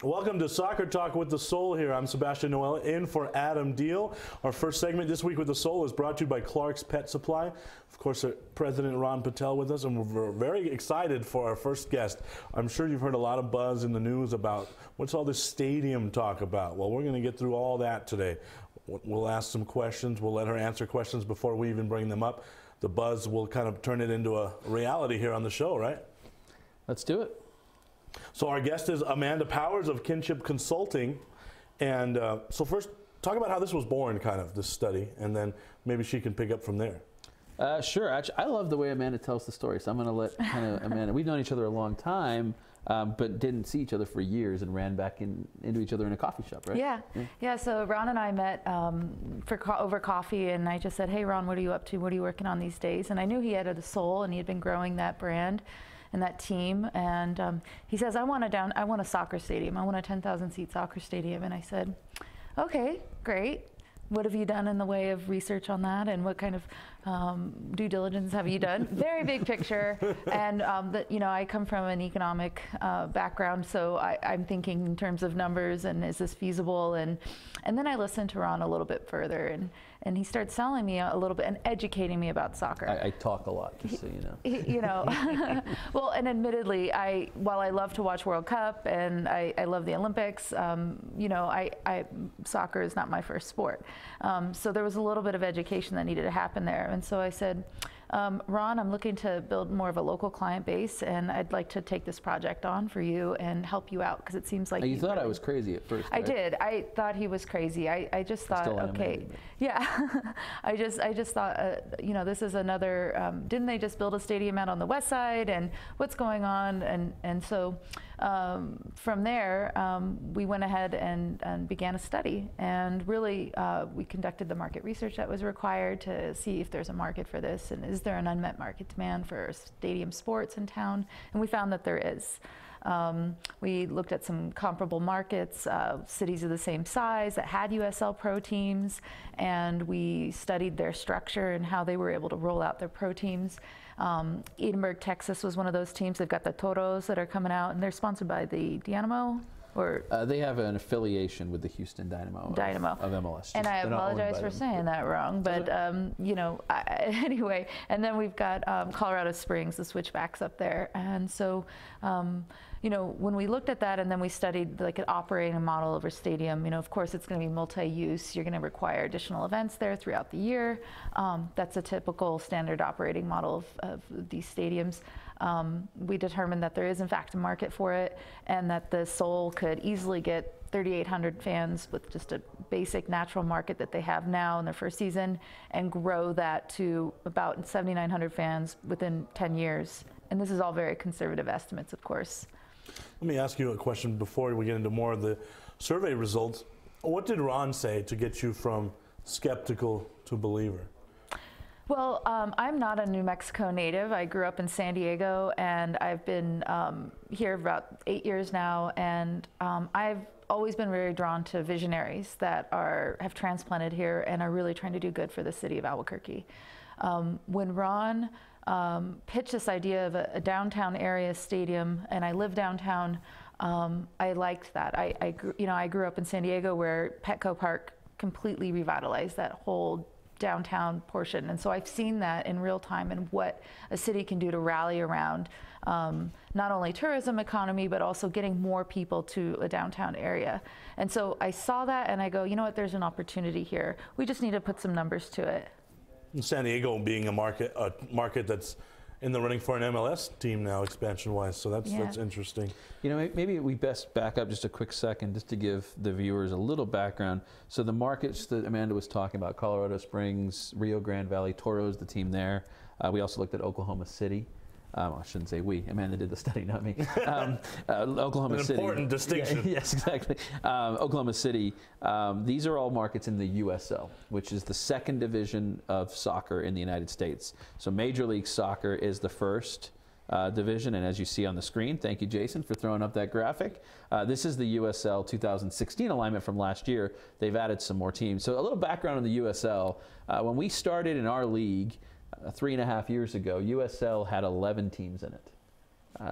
Welcome to Soccer Talk with the Soul here. I'm Sebastian Noel in for Adam Deal. Our first segment this week with the Soul is brought to you by Clark's Pet Supply. Of course, President Ron Patel with us, and we're very excited for our first guest. I'm sure you've heard a lot of buzz in the news about what's all this stadium talk about. Well, we're going to get through all that today. We'll ask some questions. We'll let her answer questions before we even bring them up. The buzz will kind of turn it into a reality here on the show, right? Let's do it. So our guest is Amanda Powers of Kinship Consulting. And so first, talk about how this was born, kind of, this study, and then maybe she can pick up from there. Sure. Actually, I love the way Amanda tells the story, so I'm going to let Amanda. We've known each other a long time, but didn't see each other for years and ran back into each other in a coffee shop, right? Yeah. So Ron and I met over coffee, and I just said, hey, Ron, what are you up to? What are you working on these days? And I knew he had a soul, and he had been growing that brand and that team. And he says, I want a soccer stadium. I want a 10,000 seat soccer stadium. And I said, okay, great. What have you done in the way of research on that, and what kind of due diligence have you done? Very big picture, and I come from an economic background, so I'm thinking in terms of numbers and is this feasible? And then I listened to Ron a little bit further, and he starts telling me a little bit and educating me about soccer. I talk a lot, just so you know. Well, and admittedly, while I love to watch World Cup and I love the Olympics, soccer is not my first sport. So there was a little bit of education that needed to happen there. And so I said, Ron, I'm looking to build more of a local client base, and I'd like to take this project on for you and help you out, because it seems like you thought I was crazy at first. Right? I did. I thought he was crazy. I just thought, okay, yeah. I just thought, this is another. Didn't they just build a stadium out on the west side, and what's going on? And so from there, we went ahead and began a study, and really we conducted the market research that was required to see if there's a market for this, and is there an unmet market demand for stadium sports in town? And we found that there is. We looked at some comparable markets, cities of the same size that had USL Pro teams, and we studied their structure and how they were able to roll out their pro teams. Edinburgh, Texas was one of those teams. They've got the Toros that are coming out, and they're sponsored by the Dynamo. They have an affiliation with the Houston Dynamo of MLS. And I apologize for saying that wrong, but anyway. And then we've got Colorado Springs, the Switchbacks up there. And so, when we looked at that, and then we studied like an operating model of a stadium, of course it's going to be multi-use. You're going to require additional events there throughout the year. That's a typical standard operating model of these stadiums. We determined that there is in fact a market for it, and that the Soul could easily get 3,800 fans with just a basic natural market that they have now in their first season, and grow that to about 7,900 fans within 10 years. And this is all very conservative estimates, of course. Let me ask you a question before we get into more of the survey results. What did Ron say to get you from skeptical to believer? Well, I'm not a New Mexico native. I grew up in San Diego, and I've been here about 8 years now, and I've always been very drawn to visionaries that have transplanted here and are really trying to do good for the city of Albuquerque. When Ron pitched this idea of a downtown area stadium, and I live downtown, I liked that. I grew up in San Diego, where Petco Park completely revitalized that whole downtown portion, and so I've seen that in real time, and what a city can do to rally around not only tourism economy, but also getting more people to a downtown area. And so I saw that, and I go, you know what, there's an opportunity here. We just need to put some numbers to it. San Diego being a market that's in the running for an MLS team now, expansion-wise, so that's interesting. Maybe we best back up just a quick second just to give the viewers a little background. So the markets that Amanda was talking about, Colorado Springs, Rio Grande Valley, Toros, the team there. We also looked at Oklahoma City. I shouldn't say we. Amanda did the study, not me. Oklahoma City. An important distinction. Yes, exactly. Oklahoma City. These are all markets in the USL, which is the second division of soccer in the United States. So Major League Soccer is the first division, and as you see on the screen, thank you, Jason, for throwing up that graphic. This is the USL 2016 alignment from last year. They've added some more teams. So a little background on the USL. When we started in our league 3.5 years ago, USL had 11 teams in it.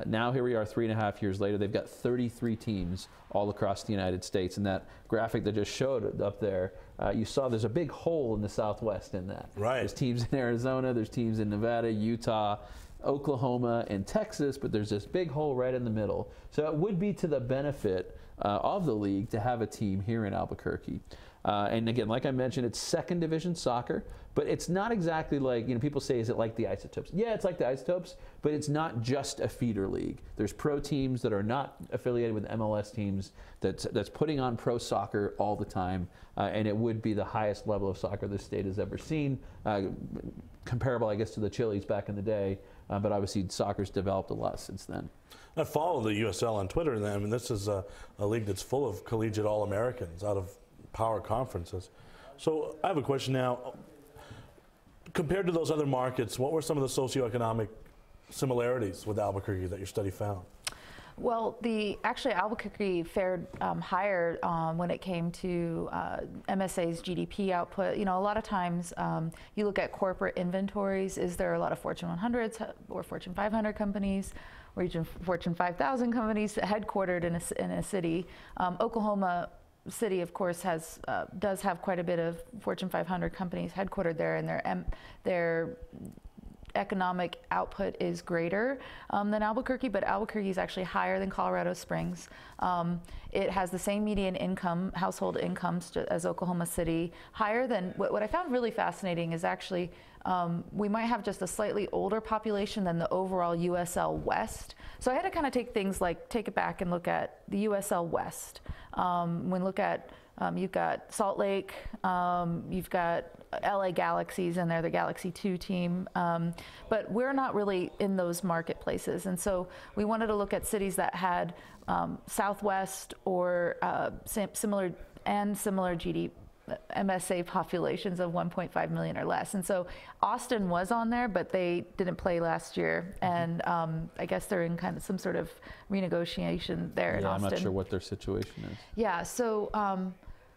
Now here we are 3.5 years later, they've got 33 teams all across the United States. And that graphic that just showed up there, you saw there's a big hole in the Southwest in that. Right. There's teams in Arizona, there's teams in Nevada, Utah, Oklahoma, and Texas, but there's this big hole right in the middle. So it would be to the benefit of the league to have a team here in Albuquerque. And again, like I mentioned, it's second division soccer, but it's not exactly like, people say, is it like the Isotopes? Yeah, it's like the Isotopes, but it's not just a feeder league. There's pro teams that are not affiliated with MLS teams that's putting on pro soccer all the time, and it would be the highest level of soccer this state has ever seen, comparable, I guess, to the Chili's back in the day, but obviously soccer's developed a lot since then. I follow the USL on Twitter, and I mean, this is a league that's full of collegiate All-Americans out of power conferences. So I have a question now. Compared to those other markets, what were some of the socioeconomic similarities with Albuquerque that your study found? Well, actually Albuquerque fared higher when it came to MSA's GDP output. A lot of times you look at corporate inventories. Is there a lot of Fortune 100s or Fortune 500 companies, or even Fortune 5000 companies headquartered in a city? Oklahoma City, of course, does have quite a bit of Fortune 500 companies headquartered there, and their economic output is greater than Albuquerque, but Albuquerque is actually higher than Colorado Springs. It has the same median income, household incomes as Oklahoma City, higher than, what I found really fascinating is actually we might have just a slightly older population than the overall USL West. So I had to kind of take it back and look at the USL West. When we look at, you've got Salt Lake, you've got LA Galaxies, and they're the Galaxy 2 team, but we're not really in those marketplaces. And so we wanted to look at cities that had Southwest or similar GDP, MSA populations of 1.5 million or less. And so Austin was on there, but they didn't play last year. And I guess they're in kind of some sort of renegotiation there in Austin. I'm not sure what their situation is. Yeah, so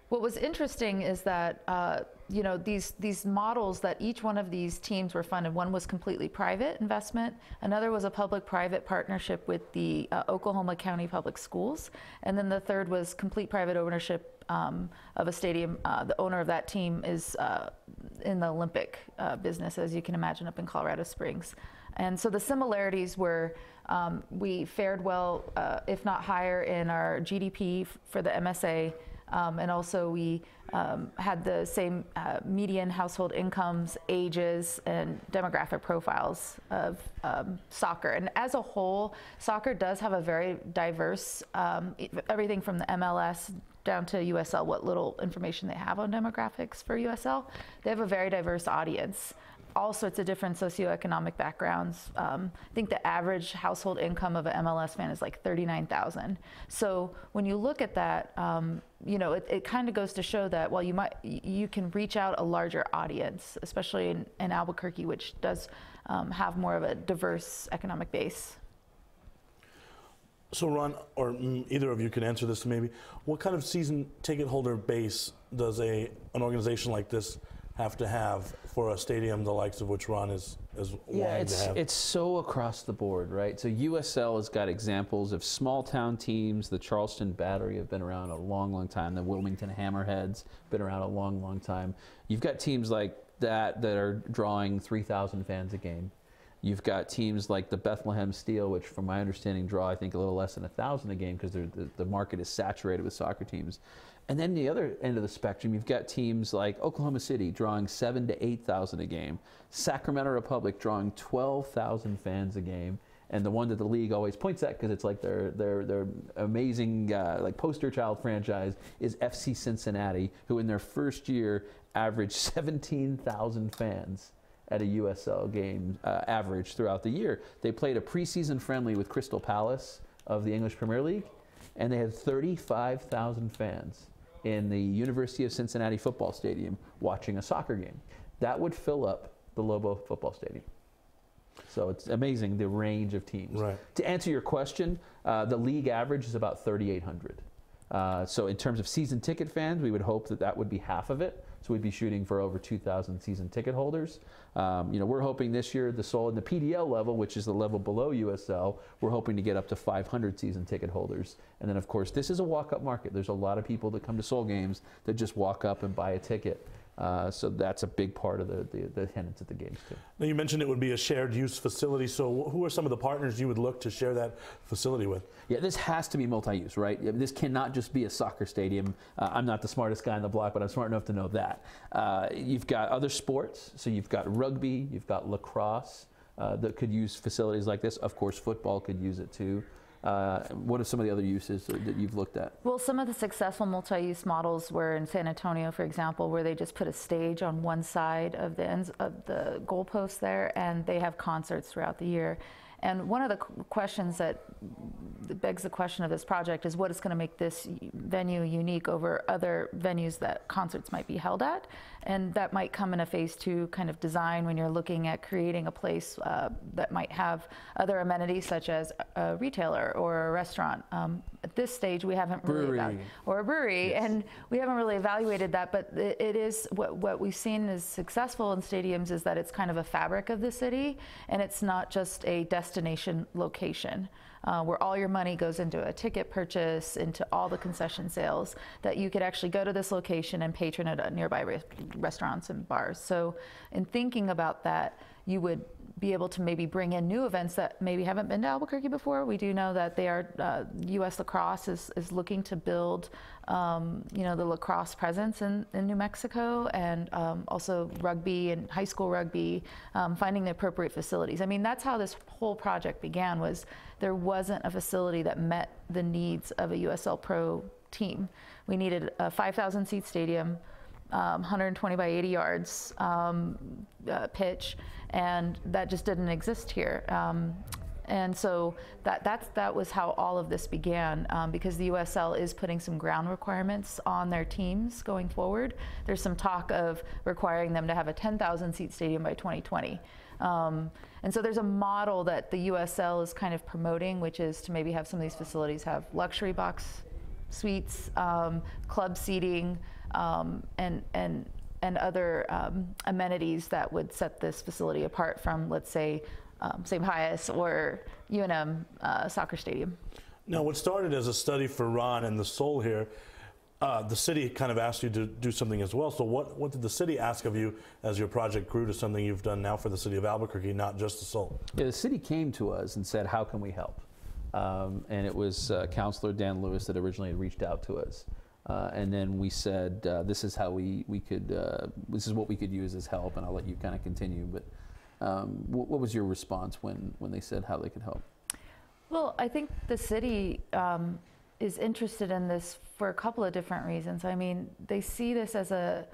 what was interesting is that these models that each one of these teams were funded. One was completely private investment. Another was a public-private partnership with the Oklahoma County Public Schools. And then the third was complete private ownership of a stadium. The owner of that team is in the Olympic business, as you can imagine, up in Colorado Springs. And so the similarities were we fared well, if not higher, in our GDP for the MSA. And also we had the same median household incomes, ages, and demographic profiles of soccer. And as a whole, soccer does have a very diverse, everything from the MLS down to USL, what little information they have on demographics for USL. They have a very diverse audience. All sorts of different socioeconomic backgrounds. I think the average household income of an MLS fan is like $39,000. So when you look at that, it kind of goes to show that while you can reach out a larger audience, especially in Albuquerque, which does have more of a diverse economic base. So Ron, or either of you can answer this maybe, what kind of season ticket holder base does an organization like this have to have for a stadium the likes of which Ron is wanting to have? It's so across the board, right? So USL has got examples of small town teams. The Charleston Battery have been around a long, long time. The Wilmington Hammerheads been around a long, long time. You've got teams like that are drawing 3,000 fans a game. You've got teams like the Bethlehem Steel, which from my understanding draw, I think, a little less than 1,000 a game because the market is saturated with soccer teams. And then the other end of the spectrum, you've got teams like Oklahoma City drawing 7,000 to 8,000 a game, Sacramento Republic drawing 12,000 fans a game, and the one that the league always points at because it's like their amazing like poster child franchise is FC Cincinnati, who in their first year averaged 17,000 fans. at a USL game average throughout the year. They played a preseason friendly with Crystal Palace of the English Premier League, and they had 35,000 fans in the University of Cincinnati football stadium watching a soccer game. That would fill up the Lobo football stadium. So it's amazing the range of teams. Right. To answer your question, the league average is about 3,800. So in terms of season ticket fans, we would hope that that would be half of it. So we'd be shooting for over 2,000 season ticket holders. We're hoping this year the Soul in the PDL level, which is the level below USL, we're hoping to get up to 500 season ticket holders. And then of course, this is a walk-up market. There's a lot of people that come to Soul games that just walk up and buy a ticket. So that's a big part of the attendance at the games too. Now you mentioned it would be a shared use facility. So who are some of the partners you would look to share that facility with? Yeah, this has to be multi-use, right? This cannot just be a soccer stadium. I'm not the smartest guy on the block, but I'm smart enough to know that. You've got other sports. So you've got rugby, you've got lacrosse that could use facilities like this. Of course, football could use it too. What are some of the other uses that you've looked at? Well, some of the successful multi-use models were in San Antonio, for example, where they just put a stage on one side of the ends of the goalposts there, and they have concerts throughout the year. And one of the questions that begs the question of this project is what is going to make this venue unique over other venues that concerts might be held at. And that might come in a phase 2 kind of design when you're looking at creating a place that might have other amenities such as a retailer or a restaurant. At this stage, we haven't really or a brewery, yes. And we haven't really evaluated that. But it is what we've seen is successful in stadiums is that it's kind of a fabric of the city, and it's not just a destination location. Where all your money goes into a ticket purchase, into all the concession sales, that you could actually go to this location and patron at nearby restaurants and bars. So in thinking about that, you would be able to maybe bring in new events that maybe haven't been to Albuquerque before. We do know that they are, U.S. Lacrosse is looking to build, the lacrosse presence in New Mexico, and also rugby and high school rugby, finding the appropriate facilities. I mean, that's how this whole project began, was there wasn't a facility that met the needs of a USL Pro team. We needed a 5,000 seat stadium, 120 by 80 yards pitch, and that just didn't exist here. And so that was how all of this began, because the USL is putting some ground requirements on their teams going forward. There's some talk of requiring them to have a 10,000 seat stadium by 2020. And so there's a model that the USL is kind of promoting, which is to maybe have some of these facilities have luxury box suites, club seating, and other amenities that would set this facility apart from, let's say, St. Pius or UNM soccer stadium. Now, what started as a study for Ron and the Soul here, the city kind of asked you to do something as well. So what did the city ask of you as your project grew to something you've done now for the city of Albuquerque, not just the Soul? Yeah, the city came to us and said, how can we help? And it was Councilor Dan Lewis that originally had reached out to us. And then we said, this is how we could, this is what we could use as help, and I'll let you kind of continue. But what was your response when they said how they could help? Well, I think the city is interested in this for a couple of different reasons. I mean, they see this as a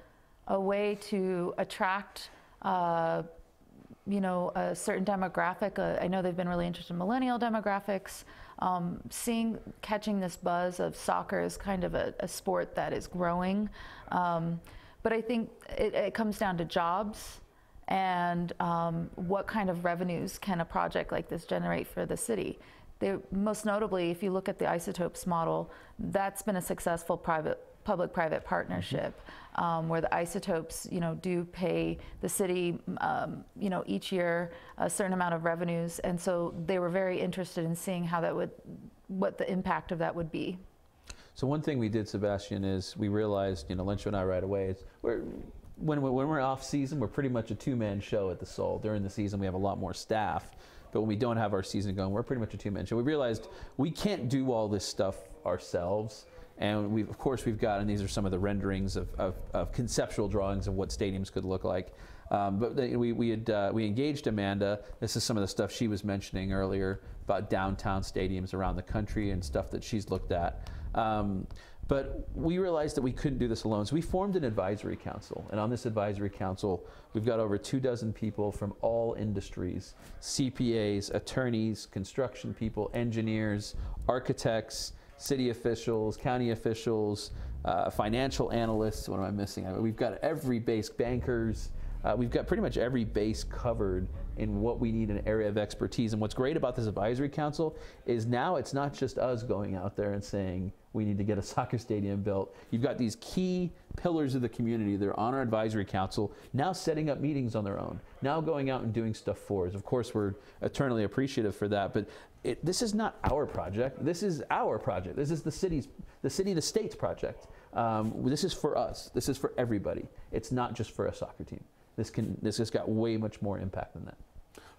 way to attract, a certain demographic. I know they've been really interested in millennial demographics. Catching this buzz of soccer is kind of a sport that is growing. But I think it comes down to jobs and what kind of revenues can a project like this generate for the city. Most notably, if you look at the Isotopes model, that's been a successful public-private partnership, where the Isotopes, do pay the city, each year a certain amount of revenues, and so they were very interested in seeing what the impact of that would be. So one thing we did, Sebastian, is we realized, Lencho and I right away, is when we're off season, we're pretty much a two-man show at the Soul. During the season, we have a lot more staff. But when we don't have our season going, we're pretty much a two-man show. We realized we can't do all this stuff ourselves. And of course we've got, and these are some of the renderings of conceptual drawings of what stadiums could look like. But we engaged Amanda. This is some of the stuff she was mentioning earlier about downtown stadiums around the country and stuff that she's looked at. But But we realized that we couldn't do this alone. So we formed an advisory council. And on this advisory council, we've got over 24 people from all industries: CPAs, attorneys, construction people, engineers, architects, city officials, county officials, financial analysts. What am I missing? We've got every base, bankers. We've got pretty much every base covered in what we need in an area of expertise. And what's great about this advisory council is now it's not just us going out there and saying we need to get a soccer stadium built. You've got these key pillars of the community. They're on our advisory council, now setting up meetings on their own, now going out and doing stuff for us. Of course, we're eternally appreciative for that, but this is not our project. This is our project. This is the state's project. This is for us. This is for everybody. It's not just for a soccer team. This has got way much more impact than that.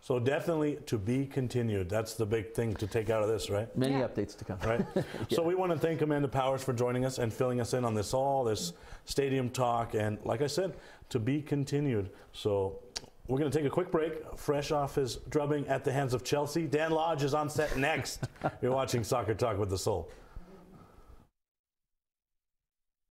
So definitely to be continued. That's the big thing to take out of this, right? Many updates to come. Right. Yeah. So we want to thank Amanda Powers for joining us and filling us in on this stadium talk. And like I said, to be continued. So we're going to take a quick break, fresh off his drubbing at the hands of Chelsea. Dan Lodge is on set next. You're watching Soccer Talk with the Soul.